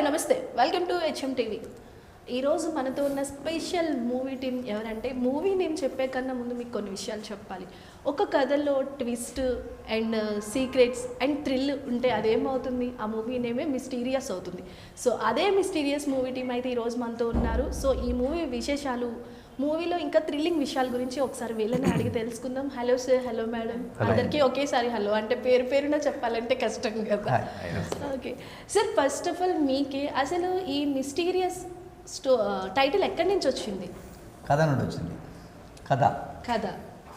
Hello నమస్తే, welcome to HM TV. ఈరోజు మనతో ఉన్న స్పెషల్ మూవీ టీం ఎవరంటే, మూవీ నేను చెప్పే కన్నా ముందు మీకు కొన్ని విషయాలు చెప్పాలి. ఒక కథలో twist and secrets and thrill ఉంటే అదేమవుతుంది, ఆ మూవీ నేమే మిస్టీరియస్ అవుతుంది. సో అదే మిస్టీరియస్ మూవీ టీం అయితే ఈరోజు మనతో ఉన్నారు. సో ఈ మూవీ విశేషాలు, మూవీలో ఇంకా థ్రిల్లింగ్ విషయాల గురించి ఒకసారి వీళ్ళని అడిగి తెలుసుకుందాం. Hello sir, hello madam. అందరికీ ఒకేసారి హలో అంటే పేరున చెప్పాలంటే కష్టం కదా. Okay sir, first of all మీకే అసలు ఈ మిస్టీరియస్ టైటిల్ ఎక్కడి నుంచి వచ్చింది? కథ నుండి వచ్చింది. కథ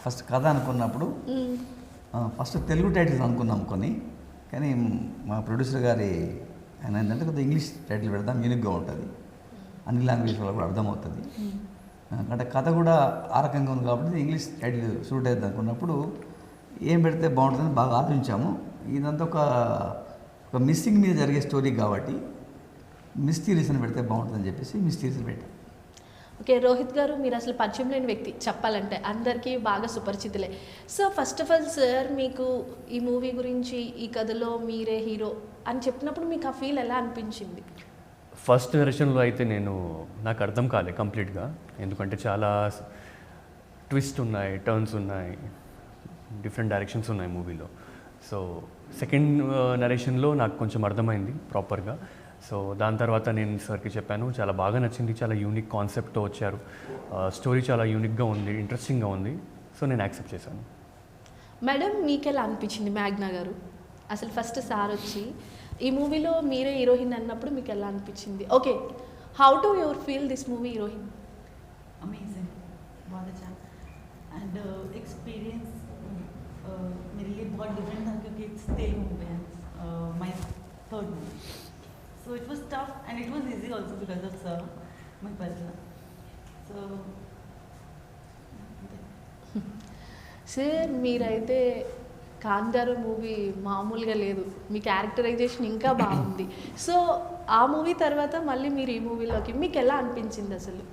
ఫస్ట్ కథ అనుకున్నప్పుడు ఫస్ట్ తెలుగు టైటిల్స్ అనుకున్నాం కొన్ని, కానీ మా ప్రొడ్యూసర్ గారి ఆయన ఏంటంటే కొద్దిగా ఇంగ్లీష్ టైటిల్ పెడదాం, యూనిక్గా ఉంటుంది, అన్ని లాంగ్వేజ్ వాళ్ళకి కూడా అర్థమవుతుంది. అంటే కథ కూడా ఆ రకంగా ఉంది కాబట్టి ఇంగ్లీష్ టైటిల్ సూట్ అవుతుంది అనుకున్నప్పుడు ఏం పెడితే బాగుంటుందని బాగా ఆలోచించాము. ఇదంతా ఒక మిస్సింగ్ మీద జరిగే స్టోరీ కాబట్టి మిస్టీరియస్ అని పెడితే బాగుంటుందని చెప్పేసి మిస్టీరియస్ పెట్టాం. ఓకే రోహిత్ గారు, మీరు అసలు పరిచయం లేని వ్యక్తి చెప్పాలంటే, అందరికీ బాగా సుపరిచితులే. So first of all sir, మీకు ఈ మూవీ గురించి, ఈ కథలో మీరే హీరో అని చెప్పినప్పుడు మీకు ఆ ఫీల్ ఎలా అనిపించింది? ఫస్ట్ నరేషన్లో అయితే నాకు అర్థం కాలే కంప్లీట్గా, ఎందుకంటే చాలా ట్విస్ట్ ఉన్నాయి, టర్న్స్ ఉన్నాయి, డిఫరెంట్ డైరెక్షన్స్ ఉన్నాయి మూవీలో. సో సెకండ్ నరేషన్లో నాకు కొంచెం అర్థమైంది ప్రాపర్గా. సో దాని తర్వాత నేను సార్కి చెప్పాను, చాలా బాగా నచ్చింది, చాలా యూనిక్ కాన్సెప్ట్తో వచ్చారు, స్టోరీ చాలా యూనిక్గా ఉంది, ఇంట్రెస్టింగ్గా ఉంది. సో నేను యాక్సెప్ట్ చేశాను. మేడం, మీకు ఎలా అనిపించింది? మేఘ్నా గారు, అసలు ఫస్ట్ సార్ వచ్చి ఈ మూవీలో మీరే హీరోయిన్ అన్నప్పుడు మీకు ఎలా అనిపించింది? Okay, how to your feel this movie heroine? Amazing, बहुत अच्छा एंड एक्सपीरियंस मेरे लिए बहुत डिफरेंट था क्योंकि it's Telugu movie and my third movie, so it was tough and it was easy also because of sir, my partner. So sir, మీరైతే Kantara movie మామూలుగా లేదు, మీ క్యారెక్టరైజేషన్ ఇంకా బాగుంది. సో ఆ మూవీ తర్వాత మళ్ళీ మీరు ఈ మూవీలోకి మీకు ఎలా అనిపించింది అసలు?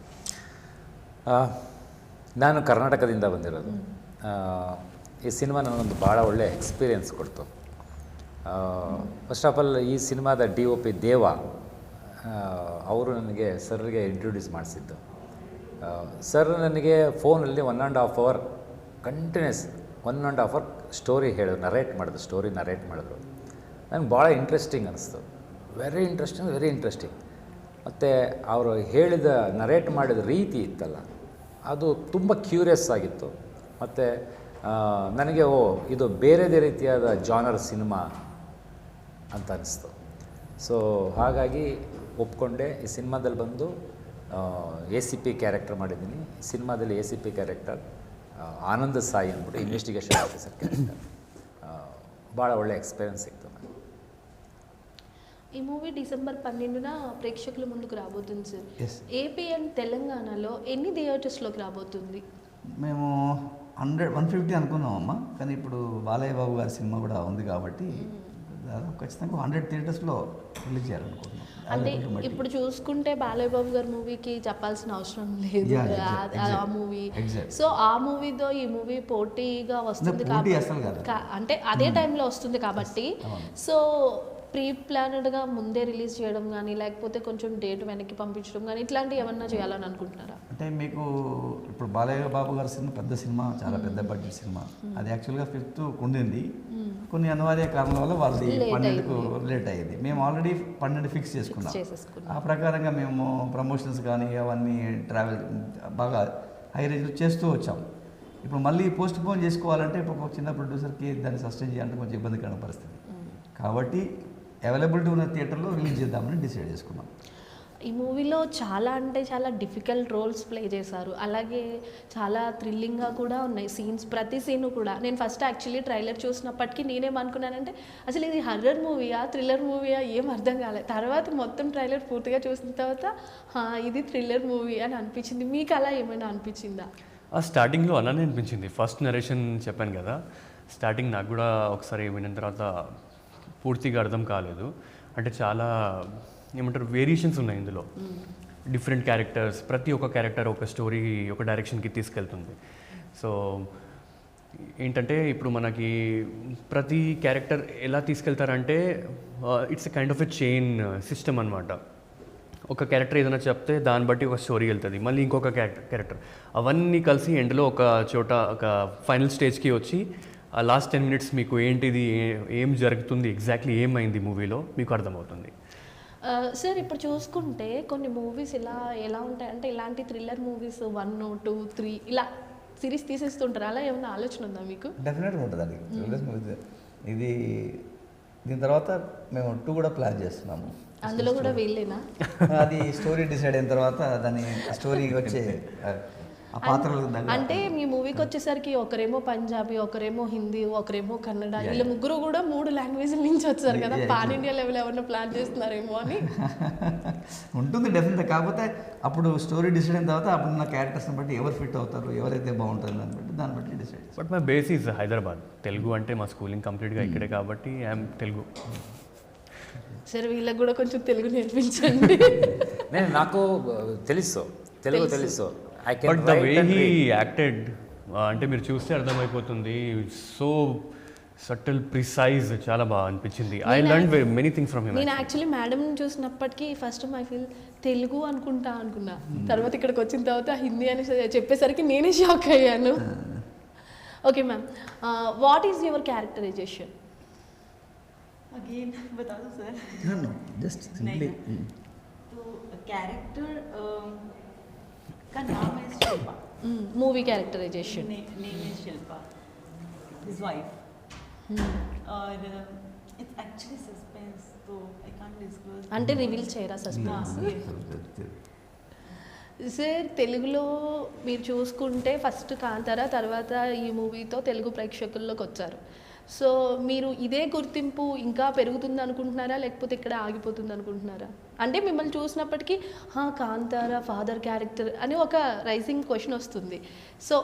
ನಾನು ಕರ್ನಾಟಕದಿಂದ ಬಂದಿರೋದು. ಈ ಸಿನಿಮಾ ನನಗೊಂದು ಭಾಳ ಒಳ್ಳೆಯ ಎಕ್ಸ್ಪೀರಿಯೆನ್ಸ್ ಕೊಡ್ತು. ಫಸ್ಟ್ ಆಫ್ ಆಲ್ ಈ ಸಿನಿಮಾದ DOP ದೇವ ಅವರು ನನಗೆ ಸರ್ಗೆ ಇಂಟ್ರೊಡ್ಯೂಸ್ ಮಾಡಿಸಿದ್ದು. ಸರ್ ನನಗೆ ಫೋನಲ್ಲಿ 1.5 hour continuous 1.5 hour story story narrate ಮಾಡಿದ್ರು. ನನಗೆ ಭಾಳ ಇಂಟ್ರೆಸ್ಟಿಂಗ್ ಅನ್ನಿಸ್ತು, ವೆರಿ ಇಂಟ್ರೆಸ್ಟಿಂಗ್. ಮತ್ತು ಅವರು ಹೇಳಿದ ನರೇಟ್ ಮಾಡಿದ ರೀತಿ ಇತ್ತಲ್ಲ, ಅದು ತುಂಬ ಕ್ಯೂರಿಯಸ್ ಆಗಿತ್ತು. ಮತ್ತು ನನಗೆ ಇದು ಬೇರೆದೇ ರೀತಿಯಾದ ಜಾನರ್ ಸಿನಿಮಾ ಅಂತ ಅನಿಸ್ತು. ಸೊ ಹಾಗಾಗಿ ಒಪ್ಕೊಂಡೆ. ಈ ಸಿನಿಮಾದಲ್ಲಿ ಬಂದು ACP ಕ್ಯಾರೆಕ್ಟರ್ ಮಾಡಿದ್ದೀನಿ. ಈ ಸಿನಿಮಾದಲ್ಲಿ ACP ಕ್ಯಾರೆಕ್ಟರ್ ಆನಂದ ಸಾಯಿ ಅಂದ್ಬಿಟ್ಟು ಇನ್ವೆಸ್ಟಿಗೇಷನ್ ಆಫೀಸರ್ ಕ್ಯಾರೆಕ್ಟರ್. ಭಾಳ ಒಳ್ಳೆ ಎಕ್ಸ್ಪೀರಿಯನ್ಸ್ ಸಿಕ್ತು ನನಗೆ. ఈ మూవీ డిసెంబర్ 12న ప్రేక్షకుల ముందుకు రాబోతుంది సార్. ఏపీ అండ్ తెలంగాణలో ఎన్ని థియేటర్స్లోకి రాబోతుంది? మేము 150 అనుకున్నామమ్మా, కానీ ఇప్పుడు బాలయ్య బాబు గారి సినిమా కూడా ఉంది కాబట్టి దాదాపు ఖచ్చితంగా 100 థియేటర్స్లో రిలీజ్ చేయాలనుకుంటున్నాం. అంటే ఇప్పుడు చూసుకుంటే బాలయ్య బాబు గారి మూవీకి చెప్పాల్సిన అవసరం లేదు, ఆ మూవీ. సో ఆ మూవీతో ఈ మూవీ పోటీగా వస్తుంది కాబట్టి, అంటే అదే టైంలో వస్తుంది కాబట్టి, సో ప్రీ ప్లానెడ్గా ముందే రిలీజ్ చేయడం కానీ, లేకపోతే కొంచెం డేట్ వెనక్కి పంపించడం కానీ, ఇట్లాంటివి ఏమన్నా చేయాలని అనుకుంటున్నారా? అంటే మీకు ఇప్పుడు బాలయ్య బాబు గారి సినిమా పెద్ద సినిమా, చాలా పెద్ద బడ్జెట్ సినిమా. అది యాక్చువల్గా 5th ఉండింది, కొన్ని అనివార్య కారణాల వల్ల వాళ్ళది 12కు లేట్ అయ్యింది. మేము ఆల్రెడీ 12 ఫిక్స్ చేసుకున్నాం. ఆ ప్రకారంగా మేము ప్రమోషన్స్ కానీ అవన్నీ ట్రావెల్ బాగా హై రేంజ్లో చేస్తూ వచ్చాం. ఇప్పుడు మళ్ళీ పోస్ట్ పోన్ చేసుకోవాలంటే ఇప్పుడు ఒక చిన్న ప్రొడ్యూసర్కి దాన్ని సస్టైన్ చేయాలంటే కొంచెం ఇబ్బందికరమైన పరిస్థితి కాబట్టి అవైలబిలిటీ ఉన్న థియేటర్లో రిలీజ్ చేద్దామని డిసైడ్ చేసుకున్నాం. ఈ మూవీలో చాలా అంటే చాలా డిఫికల్ట్ రోల్స్ ప్లే చేశారు, అలాగే చాలా థ్రిల్లింగ్గా కూడా ఉన్నాయి సీన్స్, ప్రతి సీను కూడా. నేను ఫస్ట్ యాక్చువల్లీ ట్రైలర్ చూసినప్పటికీ నేనేమనుకున్నానంటే అసలు ఇది హర్రర్ మూవీయా థ్రిల్లర్ మూవీయా ఏం అర్థం కాలేదు. తర్వాత మొత్తం ట్రైలర్ పూర్తిగా చూసిన తర్వాత ఇది థ్రిల్లర్ మూవీ అని అనిపించింది. మీకు అలా ఏమైనా అనిపించిందా? స్టార్టింగ్లో అలానే అనిపించింది. ఫస్ట్ నరేషన్ చెప్పాను కదా, స్టార్టింగ్ నాకు కూడా ఒకసారి విన్న తర్వాత పూర్తిగా అర్థం కాలేదు. అంటే చాలా ఏమంటారు వేరియేషన్స్ ఉన్నాయి ఇందులో, డిఫరెంట్ క్యారెక్టర్స్, ప్రతి ఒక్క క్యారెక్టర్ ఒక స్టోరీ, ఒక డైరెక్షన్కి తీసుకెళ్తుంది. సో ఏంటంటే ఇప్పుడు మనకి ప్రతి క్యారెక్టర్ ఎలా తీసుకెళ్తారంటే it's a kind of a chain system అనమాట. ఒక క్యారెక్టర్ ఏదైనా చెప్తే దాన్ని బట్టి ఒక స్టోరీ వెళ్తుంది, మళ్ళీ ఇంకొక క్యారెక్టర్ అవన్నీ కలిసి ఎండ్లో ఒక చోట ఒక ఫైనల్ స్టేజ్కి వచ్చి ఆ లాస్ట్ 10 minutes మీకు ఏంటిది ఏం జరుగుతుంది ఎగ్జాక్ట్లీ ఏమైంది మూవీలో మీకు అర్థమవుతుంది. సార్ ఇప్పుడు చూసుకుంటే కొన్ని మూవీస్ ఎలా ఉంటాయంటే ఇలాంటి థ్రిల్లర్ మూవీస్ 1, 2, 3 ఇలా సిరీస్ తీసేస్తుంటారు, అలా ఏమైనా ఆలోచన ఉందా మీకు? డెఫినెట్గా ఉంటుందండి. ఇది దీని తర్వాత మేము 2 కూడా ప్లాన్ చేస్తున్నాము. అందులో కూడా వీళ్ళేనా? అది స్టోరీ డిసైడ్ అయిన తర్వాత దాని స్టోరీ వచ్చే ఆ పాత్రలు అంటే మీ మూవీకి వచ్చేసరికి ఒకరేమో పంజాబీ, ఒకరేమో హిందీ, ఒకరేమో కన్నడ, వీళ్ళ ముగ్గురు కూడా 3 లాంగ్వేజ్ల నుంచి వచ్చారు కదా, పాన్ ఇండియా లెవెల్ ఏమన్నా ప్లాన్ చేస్తున్నారేమో అని ఉంటుంది డెఫినెట్గా. కాకపోతే అప్పుడు స్టోరీ డిసైడ్ అయిన తర్వాత అప్పుడు ఉన్న క్యారెక్టర్స్ని బట్టి ఎవరు ఫిట్ అవుతారు, ఎవరైతే బాగుంటుంది దాన్ని బట్టి decide. But my base is Hyderabad. Telugu అంటే మా స్కూలింగ్ కంప్లీట్గా ఇక్కడే కాబట్టి ఐఎమ్ తెలుగు. సరే వీళ్ళకి కూడా కొంచెం తెలుగు నేర్పించండి. నాకు తెలుసు, తెలుగు తెలుసు. But the way he acted అంటే మీరు చూస్తే అర్థమైపోతుంది. సో సటిల్ ప్రిసైజ్ చాలా బాగా అనిపించింది. I learn many things from him. నేను యాక్చువల్లీ మేడం చూసినప్పటికీ ఫస్ట్ ఐ ఫీల్ తెలుగు అనుకున్నా, తర్వాత ఇక్కడికి వచ్చిన తర్వాత హిందీ అని చెప్పేసరికి నేనే షాక్ అయ్యాను. Okay ma'am, what is your characterization? Again बता दो सर. No, just simply. तो कैरेक्टर का नाम है शिल्पा. Movie characterization. नेम है शिल्पा, हिज वाइफ. और इट्स एक्चुअली सस्पेंस, तो आई कांट डिस्क्लोज. అంటే రివీల్ చేయరా సస్పెన్స్? సార్ తెలుగులో మీరు చూసుకుంటే ఫస్ట్ కాంతారా, తర్వాత ఈ మూవీతో తెలుగు ప్రేక్షకుల్లోకి వచ్చారు. సో మీరు ఇదే గుర్తింపు ఇంకా పెరుగుతుంది అనుకుంటున్నారా, లేకపోతే ఇక్కడ ఆగిపోతుంది అనుకుంటున్నారా? అంటే మిమ్మల్ని చూసినప్పటికీ కాంతారా ఫాదర్ క్యారెక్టర్ అని ఒక రైజింగ్ క్వశ్చన్ వస్తుంది. సో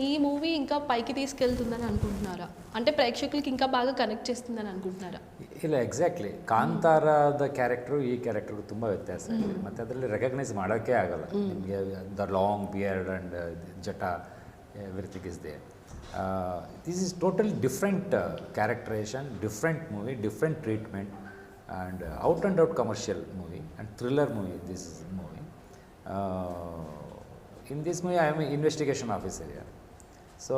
ఈ మూవీ ఇంకా పైకి తీసుకెళ్తుందని అనుకుంటున్నారా, అంటే ప్రేక్షకులకి ఇంకా బాగా కనెక్ట్ చేస్తుందని అనుకుంటున్నారా? ಇಲ್ಲ ಎಕ್ಸಾಕ್ಟ್ಲಿ ಕಾಂತಾರದ ಕ್ಯಾರೆಕ್ಟ್ರು ಈ ಕ್ಯಾರೆಕ್ಟರ್ಗೂ ತುಂಬ ವ್ಯತ್ಯಾಸ ಇದೆ. ಮತ್ತು ಅದರಲ್ಲಿ ರೆಕಗ್ನೈಸ್ ಮಾಡೋಕ್ಕೆ ಆಗಲ್ಲ ನಿಮಗೆ. ದ ಲಾಂಗ್ ಬಿಯರ್ಡ್ ಆ್ಯಂಡ್ ಜಟ everything is there. This is totally different characterization, different movie, different treatment and out and out commercial movie and thriller movie. This is movie. In this movie I am investigation officer ಯಾರು. So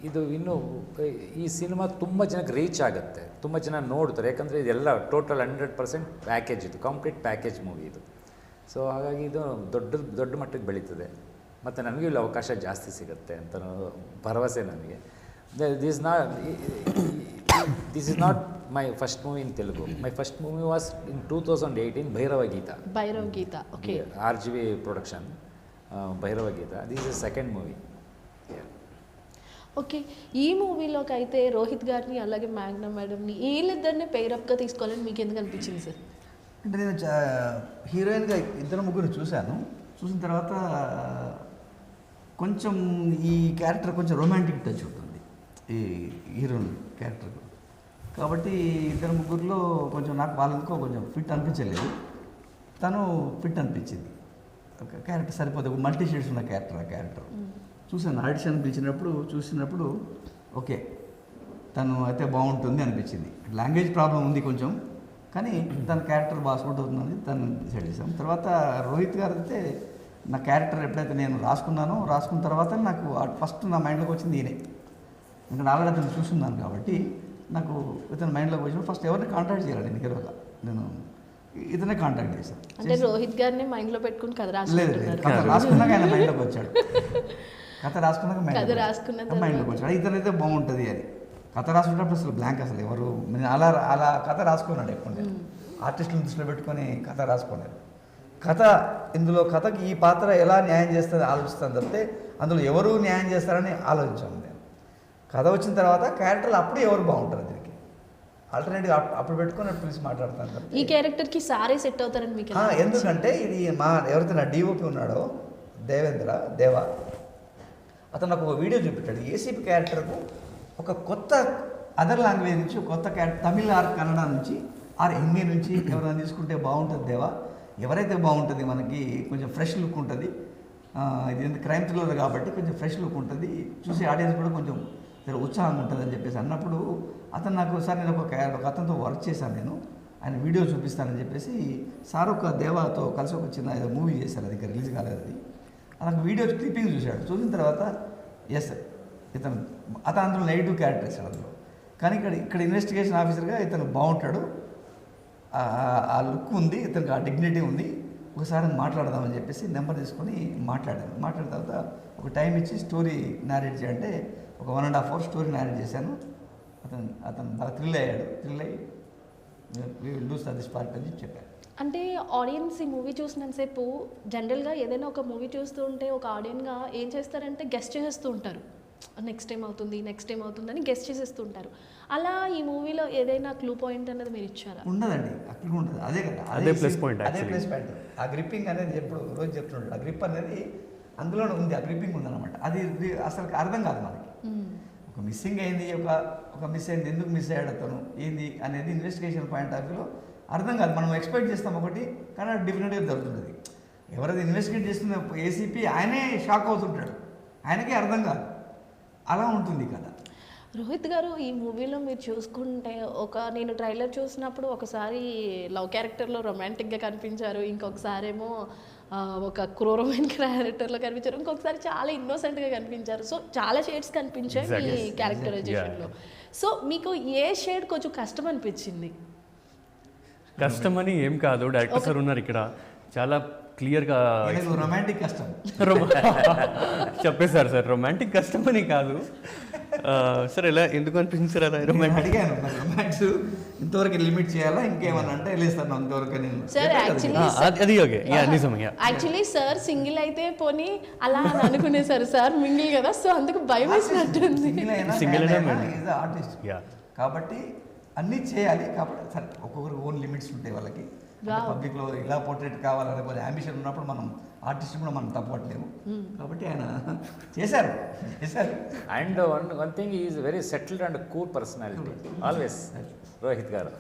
ಇದು ಇನ್ನೂ ಈ cinema ತುಂಬ ಜನಕ್ಕೆ reach ಆಗುತ್ತೆ, ತುಂಬ ಜನ ನೋಡ್ತಾರೆ. ಯಾಕಂದರೆ ಇದೆಲ್ಲ ಟೋಟಲ್ 100% ಪ್ಯಾಕೇಜ್, ಇದು ಕಂಪ್ಲೀಟ್ ಪ್ಯಾಕೇಜ್ ಮೂವಿ ಇದು. ಸೊ ಹಾಗಾಗಿ ಇದು ದೊಡ್ಡ ಮಟ್ಟಕ್ಕೆ ಬೆಳೀತದೆ. ಮತ್ತು ನನಗೂ ಇಲ್ಲಿ ಅವಕಾಶ ಜಾಸ್ತಿ ಸಿಗುತ್ತೆ ಅಂತ ಭರವಸೆ ನನಗೆ. This is not my first movie in Telugu. My first movie was in 2018 Bhairava Geetha. Okay, RGV production, Bhairava Geetha. This is second movie. Okay, ఈ మూవీలోకి అయితే రోహిత్ గారిని అలాగే మ్యాగ్నా మేడంని వీళ్ళిద్దరిని పేరప్గా తీసుకోవాలని మీకు ఎందుకు అనిపించింది సార్? అంటే నేను హీరోయిన్గా 2-3 చూశాను. చూసిన తర్వాత కొంచెం ఈ క్యారెక్టర్ కొంచెం రొమాంటిక్ టచ్ ఉంటుంది ఈ హీరోయిన్ క్యారెక్టర్. కాబట్టి 2-3లో కొంచెం నాకు వాళ్ళందుకో కొంచెం ఫిట్ అనిపించలేదు, తను ఫిట్ అనిపించింది. క్యారెక్టర్ సరిపోతే మల్టీ షేడ్స్ ఉన్న క్యారెక్టర్ ఆ క్యారెక్టర్. చూసాను ఆడిషన్ చూసినప్పుడు ఓకే తను అయితే బాగుంటుంది అనిపించింది. లాంగ్వేజ్ ప్రాబ్లం ఉంది కొంచెం, కానీ తన క్యారెక్టర్ బాగా సూట్ అవుతుందని తను డిసైడ్ చేశాం. తర్వాత రోహిత్ గారు అయితే నా క్యారెక్టర్ ఎప్పుడైతే నేను రాసుకున్న తర్వాత నాకు ఫస్ట్ నా మైండ్లోకి వచ్చింది ఈయనే. ఇంకా ఆల్రెడీ అతను చూస్తున్నాను కాబట్టి నాకు ఇతని మైండ్లోకి వచ్చిన ఫస్ట్ ఎవరిని కాంటాక్ట్ చేయాలి నేను హీరోగా, నేను ఇతనే కాంటాక్ట్ చేశాను. అంటే రోహిత్ గారిని మైండ్లో పెట్టుకుని కథ రాసుకున్నాక ఆయన మైండ్లోకి వచ్చాడు. కథ రాసుకున్నాక మైండ్లోకి వచ్చాడు ఇతనైతే బాగుంటుంది అని. కథ రాసుకున్నప్పుడు అసలు బ్లాంక్, అసలు ఎవరు నేను అలా కథ రాసుకున్నాడు. ఎక్కువ నేను ఆర్టిస్టులను దృష్టిలో పెట్టుకొని కథ రాసుకున్నాను. ఇందులో కథకి ఈ పాత్ర ఎలా న్యాయం చేస్తుంది ఆలోచిస్తాను తప్పితే అందులో ఎవరు న్యాయం చేస్తారని ఆలోచించాను నేను. కథ వచ్చిన తర్వాత క్యారెక్టర్లు అప్పుడు ఎవరు బాగుంటారు దీనికి ఆల్టర్నేటివ్ అప్పుడు పెట్టుకొని అప్పుడు పిలిచి మాట్లాడతాను. ఈ క్యారెక్టర్కి సారే సెట్ అవుతారని మీకు ఎందుకంటే ఇది ఎవరైతే నా DOP ఉన్నాడో దేవా అతను నాకు ఒక వీడియో చూపెట్టాడు. ఏసీపీ క్యారెక్టర్కు ఒక కొత్త అదర్ లాంగ్వేజ్ నుంచి, కొత్త క్యారెక్టర్ తమిళ ఆర్ కన్నడ నుంచి ఆర్ హిందీ నుంచి ఎవరైనా తీసుకుంటే బాగుంటుంది దేవా, ఎవరైతే బాగుంటుంది మనకి కొంచెం ఫ్రెష్ లుక్ ఉంటుంది, ఇది ఎందుకు క్రైమ్ థ్రిల్లర్ కాబట్టి కొంచెం ఫ్రెష్ లుక్ ఉంటుంది, చూసే ఆడియన్స్ కూడా కొంచెం ఉత్సాహంగా ఉంటుంది అని చెప్పేసి అన్నప్పుడు అతను నాకు సార్ నేను ఒక అతనితో వర్క్ చేశాను, నేను ఆయన వీడియో చూపిస్తానని చెప్పేసి షారుఖ్ దేవాతో కలిసి ఒక చిన్న ఏదో మూవీ చేశారు, అది ఇంకా రిలీజ్ కాలేదు. అది నాకు వీడియో క్లిప్పింగ్ చూశాడు, చూసిన తర్వాత ఎస్ అతను అందులో నెగిటివ్ క్యారెక్టర్ వేసాడు అందులో, కానీ ఇక్కడ ఇన్వెస్టిగేషన్ ఆఫీసర్గా ఇతను బాగుంటాడు, ఆ లుక్ ఉంది, ఇతనికి ఆ డిగ్నిటీ ఉంది, ఒకసారి మాట్లాడదామని చెప్పేసి నెంబర్ తీసుకొని మాట్లాడిన తర్వాత ఒక టైం ఇచ్చి స్టోరీ నేరేట్ చేయాలంటే ఒక 1.5 hours స్టోరీ నేరేట్ చేశాను. అతను బాగా థ్రిల్ అయ్యి we will do this part అని చెప్పాను. అంటే ఆడియన్స్ ఈ మూవీ చూసినంతసేపు జనరల్గా ఏదైనా ఒక మూవీ చూస్తూ ఉంటే ఒక ఆడియన్గా ఏం చేస్తారంటే గెస్ట్ చేసేస్తూ ఉంటారు, నెక్స్ట్ టైం అవుతుంది అని గెస్ట్ చేసేస్తూ ఉంటారు. అలా ఈ మూవీలో ఏదైనా క్లూ పాయింట్ అనేది మీరు ఇచ్చారా? ఉండదండి, అక్కడ ఉండదు, అదే కదా అదే ప్లస్ పాయింట్. అదే ప్లస్ పాయింట్. ఆ గ్రిప్పింగ్ అనేది ఎప్పుడు రోజు చెప్తుంటాడు, ఆ గ్రిప్ అనేది అందులోనే ఉంది, ఆ గ్రిప్పింగ్ ఉందన్నమాట. అది అసలు అర్థం కాదు మనకి. ఒక మిస్సింగ్ అయింది, ఒక మిస్ అయింది, ఎందుకు మిస్ అయ్యాడు అతను ఏంది అనేది ఇన్వెస్టిగేషన్ పాయింట్ ఆఫ్ వ్యూలో అర్థం కాదు. మనం ఎక్స్పెక్ట్ చేస్తాం ఒకటి, కానీ అది డిఫరెంట్గా జరుగుతుంది. ఎవరైతే ఇన్వెస్టిగేట్ చేస్తున్న ఏసీపీ ఆయనే షాక్ అవుతుంటాడు, ఆయనకే అర్థం కాదు, అలా ఉంటుంది కదా. రోహిత్ గారు, ఈ మూవీలో మీరు చూసుకుంటే నేను ట్రైలర్ చూసినప్పుడు ఒకసారి లవ్ క్యారెక్టర్లో రొమాంటిక్గా కనిపించారు, ఇంకొకసారి ఏమో ఒక క్రూరమైన క్యారెక్టర్లో కనిపించారు, ఇంకొకసారి చాలా ఇన్నోసెంట్గా కనిపించారు. సో చాలా షేడ్స్ కనిపించాయి మీ క్యారెక్టరైజేషన్లో. సో మీకు ఏ షేడ్ కొంచెం కష్టం అనిపించింది? కష్టమని ఏం కాదు, డైరెక్టర్ సార్ ఉన్నారు ఇక్కడ, చాలా క్లియర్గా రొమాంటిక్ కష్టం చెప్పేశారు సార్. రొమాంటిక్ కష్టం అని కాదు సార్, ఎలా ఎందుకు అనిపించారు అలా? అడిగాను రొమాన్స్ ఇంతవరకు లిమిట్ చేయాలా, ఇంకేమన్నా అంటే వెళ్ళేస్తాను ఇంతవరకు నేను సార్. అది ఓకే, నిజమే. యాక్చువల్లీ సార్ సింగిల్ అయితే పోనీ అలా అని అనుకునేసారు, సార్ మింగిల్ కదా, సో అందుకు భయం వేసినట్టుంది. ఆర్టిస్ట్ కాబట్టి అన్నీ చేయాలి, కాబట్టి సరే ఒక్కొక్కరు ఓన్ లిమిట్స్ ఉంటాయి వాళ్ళకి. పబ్లిక్లో ఇలా పోర్ట్రేట్ కావాలనే కొన్ని అంబిషన్ ఉన్నప్పుడు మనం ఆర్టిస్ట్ కూడా మనం తప్పట్లేము, కాబట్టి ఆయన చేశారు. And one thing is very settled and cool personality always Rohit గారు.